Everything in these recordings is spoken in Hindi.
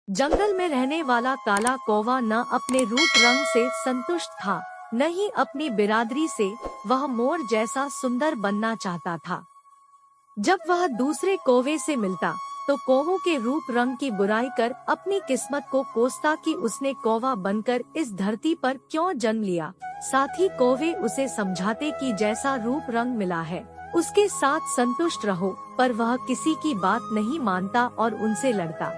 जंगल में रहने वाला काला कौवा न अपने रूप रंग से संतुष्ट था, न ही अपनी बिरादरी से। वह मोर जैसा सुंदर बनना चाहता था। जब वह दूसरे कौवे से मिलता तो कौवों के रूप रंग की बुराई कर अपनी किस्मत को कोसता कि उसने कौवा बनकर इस धरती पर क्यों जन्म लिया। साथ ही कौवे उसे समझाते कि जैसा रूप रंग मिला है उसके साथ संतुष्ट रहो, पर वह किसी की बात नहीं मानता और उनसे लड़ता।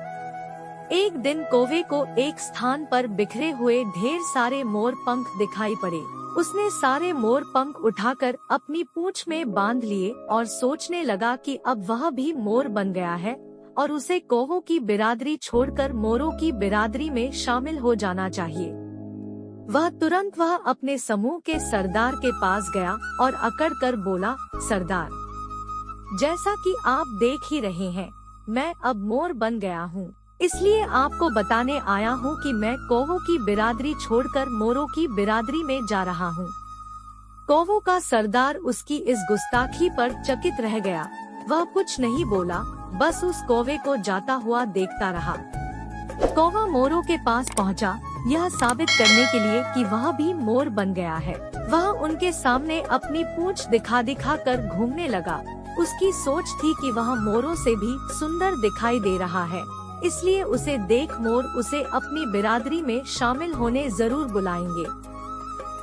एक दिन कौवे को एक स्थान पर बिखरे हुए ढेर सारे मोर पंख दिखाई पड़े। उसने सारे मोर पंख उठाकर अपनी पूंछ में बांध लिए और सोचने लगा कि अब वह भी मोर बन गया है और उसे कौवों की बिरादरी छोड़कर मोरों की बिरादरी में शामिल हो जाना चाहिए। वह अपने समूह के सरदार के पास गया और अकड़ कर बोला, सरदार, जैसा कि आप देख ही रहे हैं, मैं अब मोर बन गया हूँ, इसलिए आपको बताने आया हूँ कि मैं कौवों की बिरादरी छोड़कर मोरों की बिरादरी में जा रहा हूँ। कौवों का सरदार उसकी इस गुस्ताखी पर चकित रह गया। वह कुछ नहीं बोला, बस उस कौवे को जाता हुआ देखता रहा। कौवा मोरों के पास पहुँचा, यह साबित करने के लिए कि वह भी मोर बन गया है। वह उनके सामने अपनी पूंछ दिखा दिखा कर घूमने लगा। उसकी सोच थी कि वह मोरों से भी सुंदर दिखाई दे रहा है, इसलिए उसे देख मोर उसे अपनी बिरादरी में शामिल होने जरूर बुलाएंगे।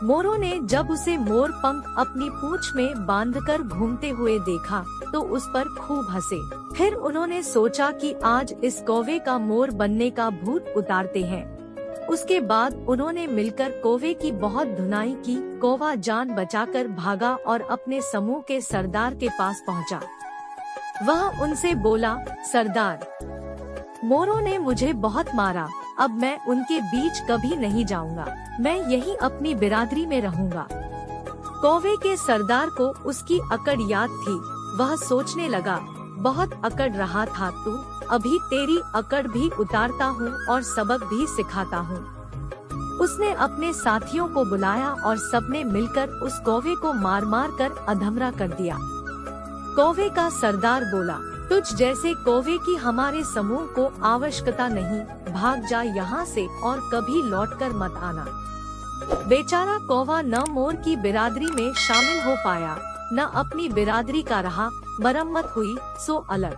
मोरों ने जब उसे मोर पंख अपनी पूंछ में बांधकर घूमते हुए देखा तो उस पर खूब हंसे। फिर उन्होंने सोचा कि आज इस कौवे का मोर बनने का भूत उतारते हैं। उसके बाद उन्होंने मिलकर कौवे की बहुत धुनाई की। कौवा जान बचाकर भागा और अपने समूह के सरदार के पास पहुंचा। वह उनसे बोला, सरदार, मोरों ने मुझे बहुत मारा, अब मैं उनके बीच कभी नहीं जाऊंगा, मैं यही अपनी बिरादरी में रहूंगा। कौवे के सरदार को उसकी अकड़ याद थी। वह सोचने लगा, बहुत अकड़ रहा था तू, अभी तेरी अकड़ भी उतारता हूँ और सबक भी सिखाता हूँ। उसने अपने साथियों को बुलाया और सबने मिलकर उस कौवे को मार मार कर अधमरा कर दिया। कौवे का सरदार बोला, तुझ जैसे कौवे की हमारे समूह को आवश्यकता नहीं, भाग जा यहाँ से और कभी लौटकर मत आना। बेचारा कौवा न मोर की बिरादरी में शामिल हो पाया, न अपनी बिरादरी का रहा, मरम्मत हुई सो अलग।